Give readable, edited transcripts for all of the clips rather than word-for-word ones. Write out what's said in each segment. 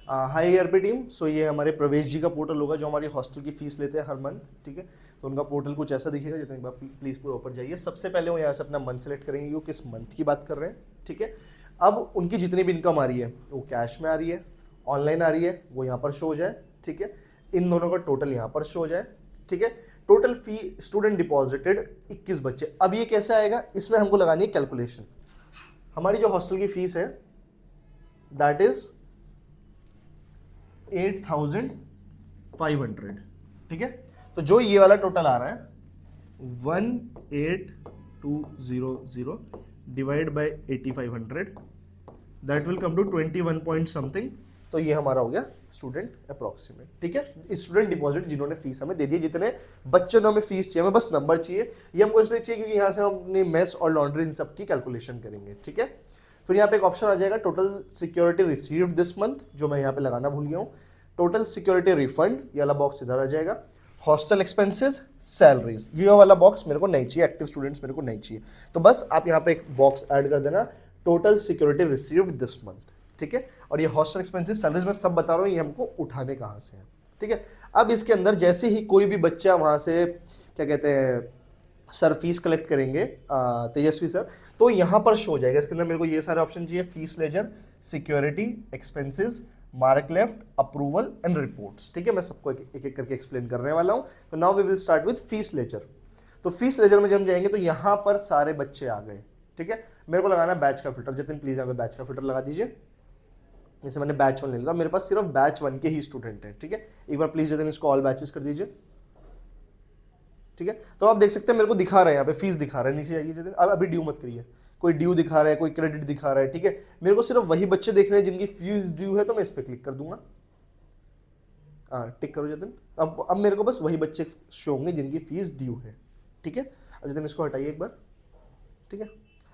High ERP team. सो ये हमारे प्रवेश जी का पोर्टल होगा जो हमारी हॉस्टल की फीस लेते हैं हर मंथ, ठीक है। तो उनका पोर्टल कुछ ऐसा दिखेगा, जितना एक बार प्लीज़ पूरा ऊपर जाइए। सबसे पहले वो यहाँ से अपना मंथ सेलेक्ट करेंगे कि वो किस मंथ की बात कर रहे हैं, ठीक है। अब उनकी जितनी भी इनकम आ रही है वो कैश में आ रही है, ऑनलाइन आ रही है, वो यहाँ पर शो हो जाए, ठीक है। इन दोनों का टोटल यहाँ पर शो हो जाए, ठीक है। टोटल फी स्टूडेंट डिपॉजिटेड 21 बच्चे। अब ये कैसे आएगा, इसमें हमको लगानी है कैलकुलेशन। हमारी जो हॉस्टल की फीस है दैट इज 8,500, ठीक है। तो जो ये वाला टोटल आ रहा है 18200 divide by 8500, that will come to 21 point something. तो ये हमारा हो गया स्टूडेंट अप्रोक्सीमेट, ठीक है। स्टूडेंट डिपॉजिट जिन्होंने फीस हमें दे दी, जितने बच्चों ने हमें फीस चाहिए, हमें बस नंबर चाहिए। ये हमको इसलिए चाहिए क्योंकि यहाँ से हम अपनी मेस और लॉन्ड्री इन सब की कैलकुलेशन करेंगे, ठीक है। फिर यहाँ पे एक ऑप्शन आ जाएगा total security received this month, जो मैं यहाँ पे लगाना भूल गया हूँ। टोटल सिक्योरिटी रिफंड, ये वाला बॉक्स इधर आ जाएगा। हॉस्टल एक्सपेंसेस, सैलरीज, ये वाला बॉक्स मेरे को नहीं चाहिए, एक्टिव स्टूडेंट्स मेरे को नहीं चाहिए। तो बस आप यहाँ पे एक बॉक्स ऐड कर देना, total security received this month, ठीक है। और ये हॉस्टल एक्सपेंसेस, सैलरीज मैं सब बता रहा हूँ, ये हमको उठाने कहाँ से हैं, ठीक है। अब इसके अंदर जैसे ही कोई भी बच्चा वहाँ से क्या कहते हैं सर फीस कलेक्ट करेंगे, तेजस्वी सर, तो यहाँ पर शो हो जाएगा। इसके अंदर मेरे को ये सारे ऑप्शन चाहिए, fees ledger, security, expenses, mark left, approval and reports, ठीक है। मैं सबको एक एक करके एक्सप्लेन करने वाला हूँ। तो now we will start with fees ledger. तो फीस लेजर में जब हम जाएंगे तो यहाँ पर सारे बच्चे आ गए, ठीक है। मेरे को लगाना बैच का फिल्टर, जितने प्लीज यहाँ पे बैच का फिल्टर लगा दीजिए। जैसे मैंने बैच 1 ले लिया, मेरे पास सिर्फ बैच 1 के ही स्टूडेंट हैं, ठीक है। एक बार प्लीज जितने इसको ऑल बैचेस कर दीजिए, ठीक है। तो आप देख सकते हैं मेरे को दिखा रहा है यहाँ पे फीस दिखा रहा है, नीचे जाइए जितने। अब अभी ड्यू मत करिए, कोई ड्यू दिखा रहा है, कोई क्रेडिट दिखा रहा है, ठीक है। मेरे को सिर्फ वही बच्चे देख रहे हैं जिनकी फीस ड्यू है, तो मैं इस पर क्लिक कर दूंगा। हाँ टिक करो जतिन। अब मेरे को बस वही बच्चे शो होंगे जिनकी फीस ड्यू है, ठीक है। अब जतिन इसको हटाइए एक बार, ठीक है।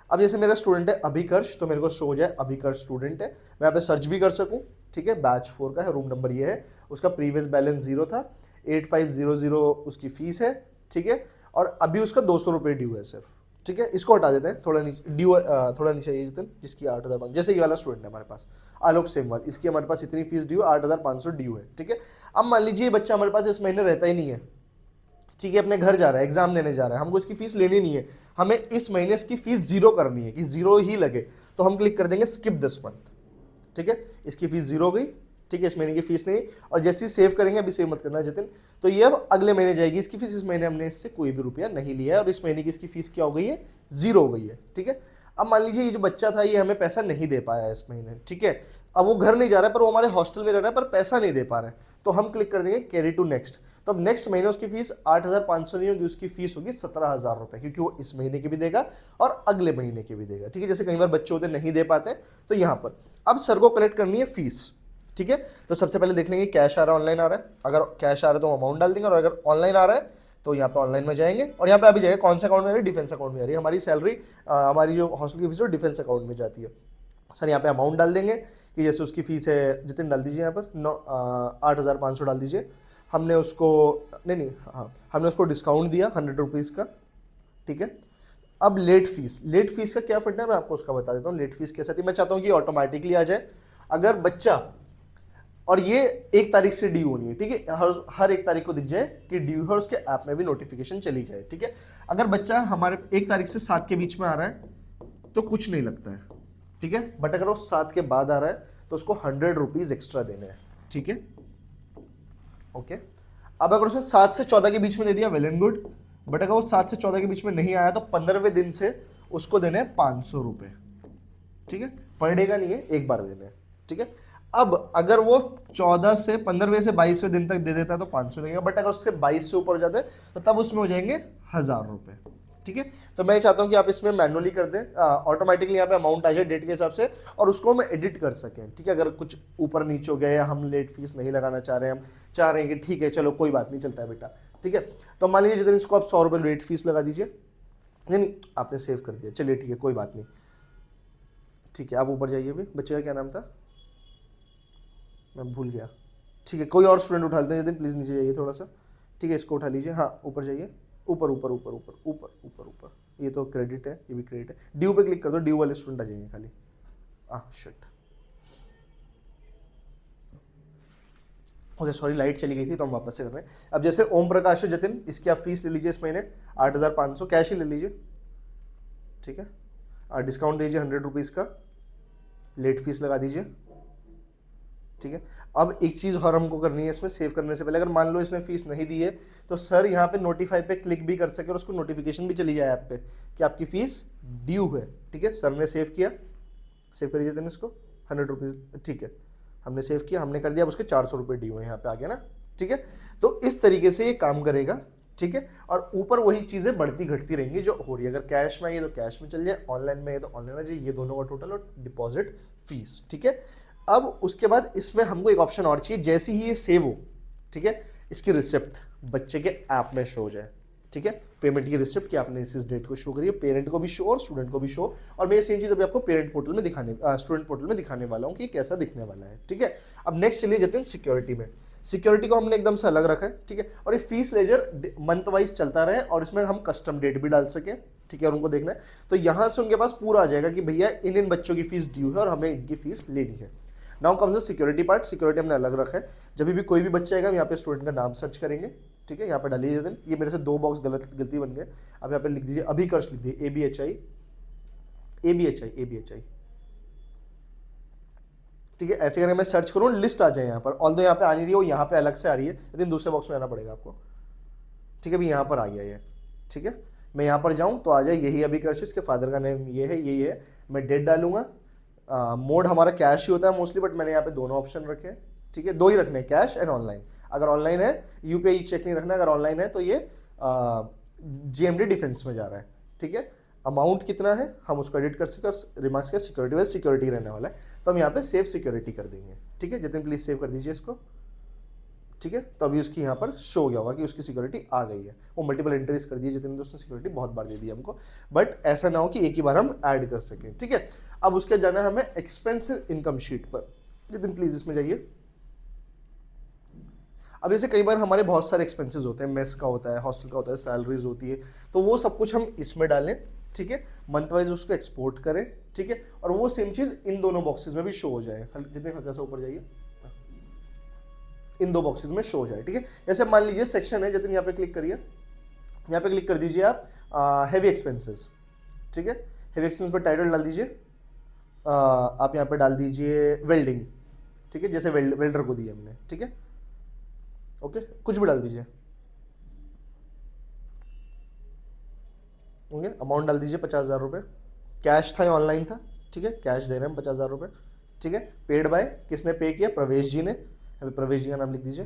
अब जैसे मेरा स्टूडेंट है अभिकर्ष, तो मेरे को शो हो जाए अभिकर्ष स्टूडेंट है। मैं यहाँ पे सर्च भी कर सकूँ, ठीक है। बैच 4 का है, रूम नंबर ये है, उसका प्रीवियस बैलेंस 0 था, 8500 उसकी फीस है, ठीक है। और अभी उसका 200 रुपये ड्यू है सिर्फ, ठीक है। इसको हटा देते हैं, थोड़ा नीचे ड्यू, थोड़ा नीचे आइए जितन, जिसकी 8,500, जैसे ये वाला स्टूडेंट है हमारे पास आलोक सेमवाल, इसकी हमारे पास इतनी फीस ड्यू 8,500 ड्यू है, ठीक है। अब मान लीजिए ये बच्चा हमारे पास इस महीने रहता ही नहीं है, ठीक है, अपने घर जा रहा है, एग्जाम देने जा रहा है, हमको इसकी फीस लेनी नहीं है, हमें इस महीने इसकी फीस जीरो करनी है कि जीरो ही लगे। तो हम क्लिक कर देंगे स्किप दिस मंथ, ठीक है। इसकी फीस जीरो हो गई, ठीक है, इस महीने की फीस नहीं। और जैसे ही सेव करेंगे, अभी सेव मत करना जतिन, तो ये अब अगले महीने जाएगी इसकी फीस। इस महीने हमने इससे कोई भी रुपया नहीं लिया है और इस महीने की इसकी फीस क्या हो गई है, जीरो हो गई है, ठीक है। अब मान लीजिए ये जो बच्चा था ये हमें पैसा नहीं दे पाया इस महीने, ठीक है। अब वो घर नहीं जा रहा है पर वो हमारे हॉस्टल में रह रहा है पर पैसा नहीं दे पा रहा है, तो हम क्लिक कर देंगे कैरी टू नेक्स्ट। तो अब नेक्स्ट महीने उसकी फीस 8,500 नहीं होगी, उसकी फीस होगी 17,000 रुपए, क्योंकि वो इस महीने की भी देगा और अगले महीने की भी देगा, ठीक है। जैसे कई बार बच्चे होते नहीं दे पाते, तो यहां पर अब सर को कलेक्ट करनी है फीस, ठीक है। तो सबसे पहले देख लेंगे कैश आ रहा है ऑनलाइन आ रहा है। अगर कैश आ रहा है तो अमाउंट डाल देंगे, और अगर ऑनलाइन आ रहा है तो यहाँ पे ऑनलाइन में जाएंगे और यहाँ पे अभी जाएगा कौन सा अकाउंट में आ रही है, डिफेंस अकाउंट में आ रही है हमारी सैलरी। हमारी जो हॉस्टल की फीस है डिफेंस अकाउंट में जाती है। सर यहाँ पे अमाउंट डाल देंगे कि जैसे उसकी फीस है, जितने डाल दीजिए यहाँ पर 8,500 डाल दीजिए। हमने उसको नहीं, हाँ हमने उसको डिस्काउंट दिया 100 रुपीज़ का, ठीक है। अब लेट फीस का क्या फंडा है मैं आपको उसका बता देता हूँ। लेट फीस कैसे आती है, मैं चाहता हूँ कि ऑटोमेटिकली आ जाए। अगर बच्चा, और ये 1 तारीख से ड्यू होनी है, ठीक है, हर 1 तारीख को दिख जाए कि ड्यू है और उसके ऐप में भी नोटिफिकेशन चली जाए, ठीक है। अगर बच्चा हमारे 1 तारीख से 7 के बीच में आ रहा है तो कुछ नहीं लगता है, ठीक है। बट अगर वो 7 के बाद आ रहा है तो उसको 100 रुपीज एक्स्ट्रा देने हैं, ठीक है, ओके। अब अगर उसने 7 से 14 के बीच में दे दिया वेल एंड गुड, बट अगर वो 7 से 14 के बीच में नहीं आया तो 15वें दिन से उसको देने हैं 500 रुपए, ठीक है। पर डे का नहीं है, एक बार देने हैं, ठीक है। अब अगर वो 14 से 15वें से 22वें दिन तक दे देता है तो 500 लगेगा, बट अगर उससे 22 से ऊपर हो जाता है तो तब उसमें हो जाएंगे 1,000 रुपए, ठीक है। तो मैं चाहता हूं कि आप इसमें मैनुअली कर दें, ऑटोमेटिकली यहाँ पे अमाउंट आ जाए डेट के हिसाब से और उसको हम एडिट कर सकें, ठीक है। अगर कुछ ऊपर नीचे हो गया या हम लेट फीस नहीं लगाना चाह रहे हैं, हम चाह रहे हैं कि ठीक है चलो कोई बात नहीं, चलता है बेटा, ठीक है। तो मान लीजिए जितने इसको आप 100 रुपये लेट फीस लगा दीजिए, नहीं आपने सेव कर दिया, चलिए ठीक है कोई बात नहीं, ठीक है। आप ऊपर जाइए, भी बच्चे का क्या नाम था मैं भूल गया, ठीक है। कोई और स्टूडेंट उठा लेते हैं यदि, प्लीज़ नीचे जाइए थोड़ा सा, ठीक है। इसको उठा लीजिए, हाँ ऊपर जाइए, ऊपर ऊपर ऊपर ऊपर ऊपर ऊपर ऊपर, ये तो क्रेडिट है, ये भी क्रेडिट है। ड्यू पे क्लिक कर दो, ड्यू वाले स्टूडेंट आ जाएंगे खाली। शिट, ओके सॉरी, लाइट चली गई थी तो हम वापस से कर रहे हैं। अब जैसे ओम प्रकाश जतिन, इसकी आप फीस ले लीजिए इस महीने 8,500 कैश ही ले लीजिए, ठीक है। डिस्काउंट दीजिए 100 रुपीज़ का, लेट फीस लगा दीजिए, ठीक है। अब एक चीज़ और हमको करनी है इसमें, सेव करने से पहले अगर मान लो इसने फीस नहीं दी है तो सर यहाँ पे नोटिफाई पे क्लिक भी कर सके और उसको नोटिफिकेशन भी चली जाए ऐप पे कि आपकी फीस ड्यू है, ठीक है। सर ने सेव किया, सेव करिए देन इसको 100 रुपीज़, ठीक है। हमने सेव किया, हमने कर दिया, अब उसके 400 रुपये ड्यू है, यहाँ पे आ गया ना, ठीक है। तो इस तरीके से ये काम करेगा, ठीक है। और ऊपर वही चीज़ें बढ़ती घटती रहेंगी जो हो रही है। अगर कैश में है तो कैश में चल जाए, ऑनलाइन में है तो ऑनलाइन आ जाए, ये दोनों का टोटल और डिपॉजिट फीस, ठीक है। अब उसके बाद इसमें हमको एक ऑप्शन और चाहिए, जैसे ही ये सेव हो, ठीक है, इसकी रिसिप्ट बच्चे के ऐप में शो हो जाए, ठीक है। पेमेंट की रिसिप्ट कि आपने इस डेट को शो करी है, पेरेंट को भी शो और स्टूडेंट को भी शो। और मैं ये सेम चीज़ अभी आपको पेरेंट पोर्टल में दिखाने, स्टूडेंट पोर्टल में दिखाने वाला हूँ कि कैसा दिखने वाला है, ठीक है। अब नेक्स्ट चलिए जतिन सिक्योरिटी में। सिक्योरिटी को हमने एकदम से अलग रखा है, ठीक है। और ये फीस लेजर मंथ वाइज चलता रहे और इसमें हम कस्टम डेट भी डाल सके, ठीक है, और उनको देखना है। तो यहाँ से उनके पास पूरा आ जाएगा कि भैया इन बच्चों की फीस ड्यू है और हमें इनकी फीस लेनी है। Now comes the security part. Security हमने अलग रखा है। जब भी कोई भी बच्चा आएगा, हम यहाँ पे स्टूडेंट का नाम सर्च करेंगे, ठीक है। यहाँ पे डालिए जतिन, ये मेरे से 2 बॉक्स गलती बन गए। अब यहाँ पे लिख दीजिए अभिकर्ष, लिख दीजिए ABHI, ठीक है। ऐसे करके मैं सर्च करूँ, लिस्ट आ जाए यहाँ पर, ऑल्दो यहाँ पे आ नहीं रही हो, यहाँ पे अलग से आ रही है, लेकिन दूसरे बॉक्स में आना पड़ेगा आपको, ठीक है। अभी यहाँ पर आ गया ये, ठीक है। मैं यहाँ पर जाऊँ तो आ जाए यही अभिकर्ष, इसके फादर का नेम ये है, यही है। मैं डेट डालूंगा, मोड हमारा कैश ही होता है मोस्टली, बट मैंने यहाँ पे दोनों ऑप्शन रखे हैं, ठीक है। 2 ही रखने हैं, कैश एंड ऑनलाइन। अगर ऑनलाइन है UPI चेक नहीं रखना, अगर ऑनलाइन है तो ये GMD डिफेंस में जा रहा है, ठीक है। अमाउंट कितना है हम उसको एडिट कर सके और रिमार्क्स का सिक्योरिटी वाइज सिक्योरिटी रहने वाला है, तो हम यहाँ पे सेव सिक्योरिटी कर देंगे, ठीक है। जतिन प्लीज सेव कर दीजिए इसको, ठीक है। तो अभी उसकी यहाँ पर शो हो गया होगा कि उसकी सिक्योरिटी आ गई है। वो मल्टीपल एंट्रीज कर दिए जितने दोस्तों, सिक्योरिटी बहुत बार दे दी हमको, बट ऐसा ना हो कि एक ही बार हम ऐड कर सकें, ठीक है। अब उसके जाना है हमें एक्सपेंस इनकम शीट पर। जितने प्लीज इसमें जाइए। अब जैसे कई बार हमारे बहुत सारे एक्सपेंसेस होते हैं, मेस का होता है, हॉस्टल का होता है, सैलरीज होती है, तो वो सब कुछ हम इसमें डालें, ठीक है। मंथ वाइज उसको एक्सपोर्ट करें, ठीक है। और वो सेम चीज इन दोनों बॉक्सेस में भी शो हो जाए। जितने हल्का सा ऊपर जाइए, इन 2 बॉक्सेस में शो हो जाए, ठीक है। जैसे मान लीजिए सेक्शन है, जितने यहाँ पे क्लिक करिए, यहाँ पे क्लिक कर दीजिए आप हैवी एक्सपेंसेस, ठीक है। हैवी एक्सपेंसेस पर टाइटल डाल दीजिए, आप यहाँ पे डाल दीजिए वेल्डिंग, ठीक है, जैसे वेल्डर को दिया हमने, ठीक है। ओके, कुछ भी डाल दीजिए, ओके। अमाउंट डाल दीजिए 50,000 रुपये, कैश था या ऑनलाइन था, ठीक है। कैश दे रहे हैं हम 50,000 रुपये, ठीक है। पेड बाय, किसने पे किया, प्रवेश जी ने। अभी प्रवेश जी का नाम लिख दीजिए,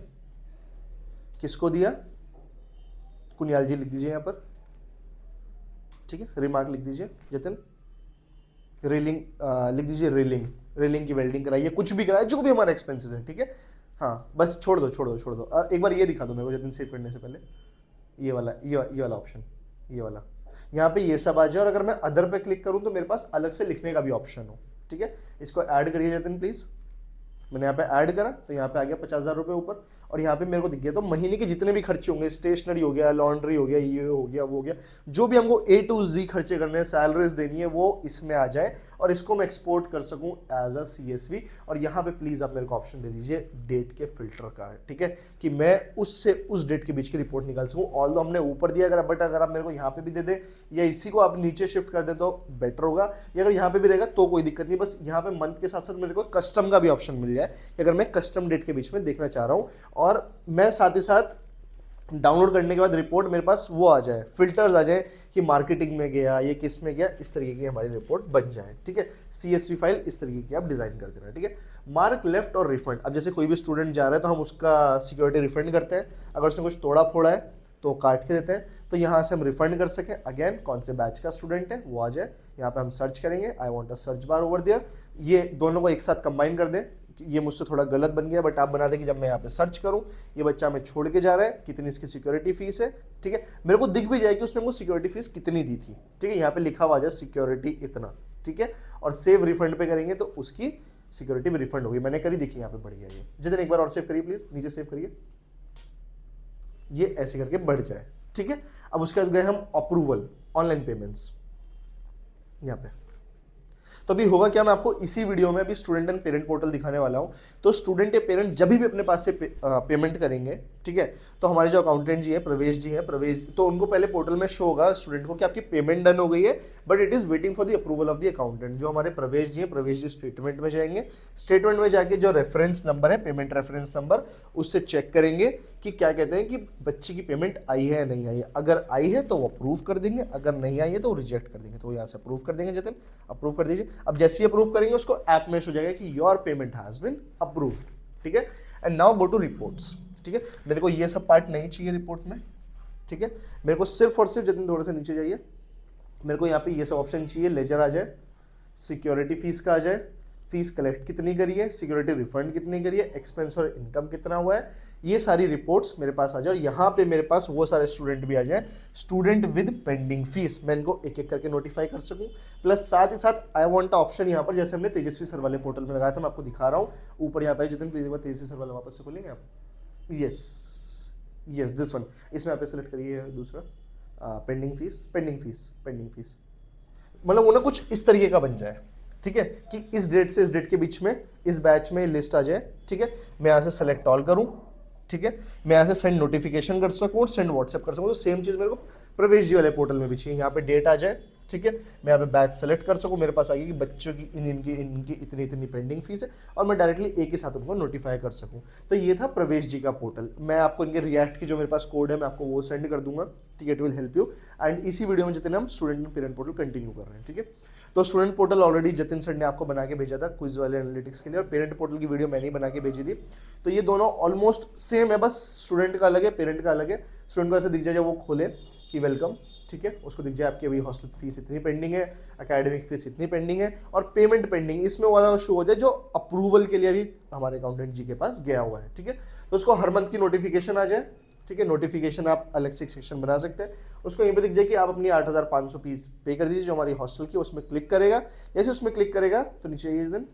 किसको दिया, कुनियाल जी लिख दीजिए यहाँ पर, ठीक है। रिमार्क लिख दीजिए जतिन, रेलिंग लिख दीजिए, रेलिंग की वेल्डिंग कराइए, कुछ भी कराइए, जो भी हमारा एक्सपेंसेस है, ठीक है। हाँ बस छोड़ दो। एक बार ये दिखा दो मेरे को जतिन, सेव करने से पहले ये वाला ऑप्शन, ये वाला, यहाँ पे ये सब आ जाए। और अगर मैं अदर पे क्लिक करूँ तो मेरे पास अलग से लिखने का भी ऑप्शन हो, ठीक है। इसको ऐड करिए जतिन प्लीज। मैंने यहाँ पे ऐड करा तो यहाँ पे आ गया 50,000 रुपये ऊपर, और यहाँ पे मेरे को दिख गया। तो महीने के जितने भी खर्चे होंगे, स्टेशनरी हो गया, लॉन्ड्री हो गया, ये हो गया, वो हो गया, जो भी हमको A to Z खर्चे करने हैं, सैलरीज देनी है, वो इसमें आ जाए और इसको मैं एक्सपोर्ट कर सकूं एज अ CSV। और यहाँ पे प्लीज आप मेरे को ऑप्शन दे दीजिए डेट के फिल्टर का, ठीक है, कि मैं उससे उस डेट के बीच की रिपोर्ट निकाल सकूं। ऑल दो हमने ऊपर दिया अगर, बट अगर आप मेरे को यहाँ पे भी दे दें या इसी को आप नीचे शिफ्ट कर दें तो बेटर होगा, या अगर यहाँ पे भी रहेगा तो कोई दिक्कत नहीं। बस यहाँ पे मंथ के साथ साथ मेरे को कस्टम का भी ऑप्शन मिल जाए कि अगर मैं कस्टम डेट के बीच में देखना चाह रहा हूँ, और मैं साथ ही साथ डाउनलोड करने के बाद रिपोर्ट मेरे पास वो आ जाए, फिल्टर्स आ जाए कि मार्केटिंग में गया, ये किस में गया, इस तरीके की हमारी रिपोर्ट बन जाए, ठीक है। CSV फाइल इस तरीके की आप डिजाइन कर देना, ठीक है। मार्क लेफ्ट और रिफंड, अब जैसे कोई भी स्टूडेंट जा रहा है तो हम उसका सिक्योरिटी रिफंड करते हैं, अगर उसने कुछ तोड़ा फोड़ा है तो काट के देते हैं, तो यहाँ से हम रिफंड कर सकें। अगेन कौन से बैच का स्टूडेंट है वो आ जाए, यहाँ पे हम सर्च करेंगे, I want a search bar over there, ये दोनों को एक साथ कंबाइन कर दें। ये मुझसे थोड़ा गलत बन गया, बट आप बना दें कि जब मैं यहाँ पे सर्च करूँ, ये बच्चा हमें छोड़ के जा रहा है, कितनी इसकी सिक्योरिटी फीस है, ठीक है। मेरे को दिख भी जाए कि उसने मुझे सिक्योरिटी फीस कितनी दी थी, ठीक है। यहाँ पे लिखा हुआ आ जाए सिक्योरिटी इतना, ठीक है। और सेव रिफंड पे करेंगे तो उसकी सिक्योरिटी भी रिफंड होगी। मैंने करी, देखिए यहाँ पे बढ़ गया ये। जितने एक बार और सेव करिए प्लीज, नीचे सेव करिए, ये ऐसे करके बढ़ जाए, ठीक है। अब उसके बाद गए हम अप्रूवल ऑनलाइन पेमेंट्स, यहाँ पे तो अभी होगा क्या, मैं आपको इसी वीडियो में अभी स्टूडेंट एंड पेरेंट पोर्टल दिखाने वाला हूँ। तो स्टूडेंट या पेरेंट जब भी अपने पास से पेमेंट करेंगे, ठीक है, तो हमारे जो अकाउंटेंट जी हैं, प्रवेश जी हैं, प्रवेश, तो उनको पहले पोर्टल में शो होगा स्टूडेंट को कि आपकी पेमेंट डन हो गई है, but it is waiting for the approval of the accountant. जो हमारे प्रवेश जी हैं, प्रवेश जी स्टेटमेंट में जाएंगे, स्टेटमेंट में जाके जो रेफरेंस नंबर है, पेमेंट रेफरेंस नंबर, उससे चेक करेंगे कि क्या कहते हैं कि बच्चे की पेमेंट आई है या नहीं आई है। अगर आई है तो वो अप्रूव कर देंगे, अगर नहीं आई है तो वो रिजेक्ट कर देंगे। तो यहाँ से अप्रूव कर देंगे, जतिन अप्रूव कर दीजिए। अब जैसे ही अप्रूव करेंगे उसको ऐप में शो हो जाएगा कि your payment has been approved, ठीक है। And now go to reports, ठीक है। मेरे को ये सब पार्ट नहीं चाहिए रिपोर्ट में, ठीक है। मेरे को सिर्फ और सिर्फ, जतिन थोड़ा सा नीचे जाइए, मेरे को यहाँ पे ये सब ऑप्शन चाहिए। लेजर आ जाए, सिक्योरिटी फीस का आ जाए, फीस कलेक्ट कितनी करी है, सिक्योरिटी रिफंड कितनी करी है, एक्सपेंस और इनकम कितना हुआ है, ये सारी रिपोर्ट्स मेरे पास आ जाए। और यहाँ पे मेरे पास वो सारे स्टूडेंट भी आ जाए, स्टूडेंट विद पेंडिंग फीस, मैं इनको एक एक करके नोटिफाई कर सकूँ। प्लस साथ ही साथ आई वांट ऑप्शन यहाँ पर, जैसे हमने तेजस्वी सर वाले पोर्टल में लगाया था, मैं आपको दिखा रहा हूँ ऊपर यहाँ पे। जितने प्लीज एक बार तेजस्वी सर वाला वापस से खोलेंगे आप, यस यस दिस वन, इसमें आप सेलेक्ट करिए दूसरा, pending fees, pending fees, pending fees, मतलब वो ना कुछ इस तरीके का बन जाए, ठीक है, कि इस डेट से इस डेट के बीच में इस बैच में लिस्ट आ जाए, ठीक है। मैं यहाँ से सेलेक्ट ऑल करूँ, ठीक है, मैं यहाँ से सेंड नोटिफिकेशन कर सकूँ, सेंड व्हाट्सएप कर सकूँ। तो सेम चीज़ मेरे को प्रवेश जी वाले पोर्टल में भी चाहिए। यहाँ पे डेट आ जाए, ठीक है, मैं यहाँ पे बैच सेलेक्ट कर सकूँ, मेरे पास आएगी कि बच्चों की इनकी इतनी इतनी पेंडिंग फीस है, और मैं डायरेक्टली एक ही साथ उनको नोटिफाई कर सकूँ। तो ये था प्रवेश जी का पोर्टल। मैं आपको इनके रिएक्ट की जो मेरे पास कोड है मैं आपको वो सेंड कर दूंगा, ठीक है, it will help you. And इसी वीडियो में जितने हम student and parent portal continue कर रहे हैं, ठीक है। तो student portal already Jatin sir ने आपको बना के भेजा था क्विज वाले एनालिटिक्स के लिए, और पेरेंट पोर्टल की वीडियो मैंने ही बना के भेजी थी। तो ये दोनों ऑलमोस्ट सेम है, बस स्टूडेंट का अलग है, पेरेंट का अलग है। स्टूडेंट को ऐसे दिख जाए जब वो खोले कि वेलकम, ठीक है, उसको दिख जाए आपकी अभी हॉस्टल फीस इतनी पेंडिंग है, एकेडमिक फीस इतनी पेंडिंग है, और पेमेंट पेंडिंग, इसमें वाला शो हो जाए जो अप्रूवल के लिए अभी हमारे अकाउंटेंट जी के पास गया हुआ है, ठीक है। तो उसको हर मंथ की नोटिफिकेशन आ जाए, ठीक है। नोटिफिकेशन आप अलग से एक सेक्शन बना सकते हैं, उसको यहीं पे दिख जाए कि आप अपनी 8,500 फीस पे कर दीजिए जो हमारी हॉस्टल की, उसमें क्लिक करेगा। जैसे उसमें क्लिक करेगा तो नीचे ये दिन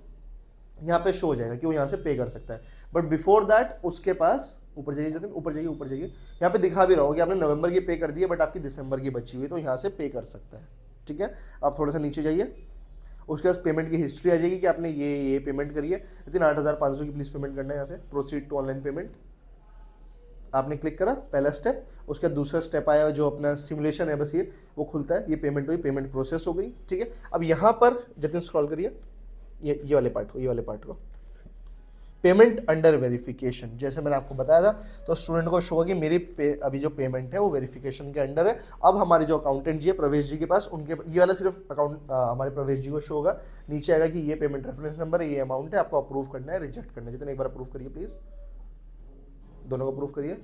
यहाँ पे शो हो जाएगा कि वो यहाँ से पे कर सकता है। बट बिफोर दैट उसके पास, ऊपर जाइए जतिन, ऊपर जाइए, ऊपर जाइए, यहाँ पे दिखा भी रहा होगा कि आपने नवंबर की पे कर दी है, बट आपकी दिसंबर की बची हुई है, तो यहाँ से पे कर सकता है, ठीक है। आप थोड़ा सा नीचे जाइए, उसके बाद पेमेंट की हिस्ट्री आ जाएगी कि आपने ये पेमेंट करी है। लेकिन 8,500 की प्लीज पेमेंट करना है। यहाँ से प्रोसीड टू ऑनलाइन पेमेंट आपने क्लिक करा, पहला स्टेप। उसका दूसरा स्टेप आया जो अपना सिमुलेशन है, बस ये वो खुलता है, ये पेमेंट हुई, पेमेंट प्रोसेस हो गई, ठीक है। अब यहाँ पर जतिन स्क्रॉल करिए, ये वाले पार्ट को, ये वाले पार्ट को, पेमेंट अंडर वेरिफिकेशन, जैसे मैंने आपको बताया था। तो स्टूडेंट को शो होगा कि मेरी अभी जो पेमेंट है वो वेरिफिकेशन के अंडर है। अब हमारे जो अकाउंटेंट जी है प्रवेश जी के पास, उनके ये वाला सिर्फ अकाउंट हमारे प्रवेश जी को शो होगा। नीचे आएगा कि ये पेमेंट रेफरेंस नंबर है, ये अमाउंट है, आपको अप्रूव करना है, रिजेक्ट करना है। जितने एक बार अप्रूव करिए प्लीज, दोनों को अप्रूव करिए,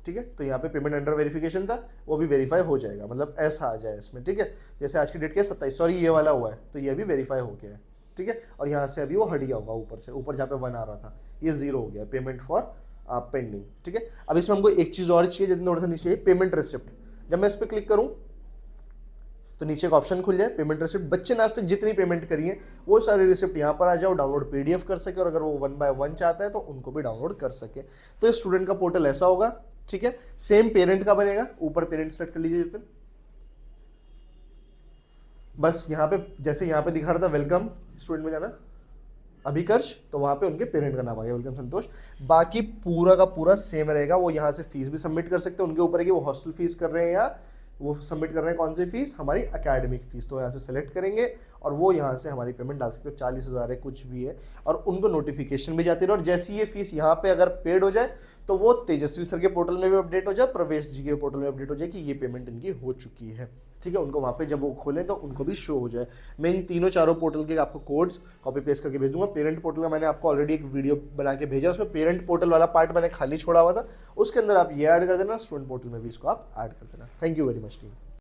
ठीक है। तो यहाँ पे पेमेंट अंडर वेरिफिकेशन था, वो भी वेरीफाई हो जाएगा, मतलब ऐसा आ जाए इसमें, ठीक है। जैसे आज की डेट क्या 27, सॉरी ये वाला हुआ है, तो ये अभी वेरीफाई हो गया है, ठीक है। और यहाँ से अभी वो हट गया होगा ऊपर से, ऊपर जहाँ पे 1 आ रहा था ये 0 हो गया, पेमेंट फॉर पेंडिंग, ठीक है। अब इसमें हमको एक चीज़ और चाहिए, जितने थोड़ा सा नीचे पेमेंट रिसिप्ट। जब मैं इस पर क्लिक करूँ तो नीचे का ऑप्शन खुल जाए, पेमेंट रिसिप्ट। बच्चे ने आज तक जितनी पेमेंट करी है वो सारी रिसिप्ट यहाँ पर आ जाओ, डाउनलोड PDF कर सके, और अगर वो 1 by 1 चाहता है तो उनको भी डाउनलोड कर सके। तो स्टूडेंट का पोर्टल ऐसा होगा, ठीक है। सेम पेरेंट का बनेगा, ऊपर पेरेंट सेलेक्ट कर लीजिए जितने, बस यहाँ पे जैसे यहाँ पे दिखा रहा था वेलकम स्टूडेंट में जाना अभिकर्ष, तो वहाँ पे उनके पेरेंट का नाम आ गया वेलकम संतोष। बाकी पूरा का पूरा सेम रहेगा। वो यहाँ से फीस भी सबमिट कर सकते हैं, उनके ऊपर है कि वो हॉस्टल फीस कर रहे हैं या वो सबमिट कर रहे हैं कौन सी फीस, हमारी एकेडमिक फीस। तो यहाँ से सेलेक्ट करेंगे और वो यहाँ से हमारी पेमेंट डाल सकते हो, 40,000 है कुछ भी है, और उनको नोटिफिकेशन भी जाती रहे। और जैसी ये फीस यहाँ पे अगर पेड हो जाए तो वो तेजस्वी सर के पोर्टल में भी अपडेट हो जाए, प्रवेश जी के पोर्टल में अपडेट हो जाए कि ये पेमेंट इनकी हो चुकी है, ठीक है। उनको वहाँ पे जब वो खोलें तो उनको भी शो हो जाए। मैं इन तीनों चारों पोर्टल के आपको कोड्स कॉपी पेस्ट करके भेज दूंगा। पेरेंट पोर्टल का मैंने आपको ऑलरेडी एक वीडियो बना के भेजा, उसमें पेरेंट पोर्टल वाला पार्ट मैंने खाली छोड़ा हुआ था, उसके अंदर आप ये ऐड कर देना, स्टूडेंट पोर्टल में भी इसको आप ऐड कर देना। Thank you very much team.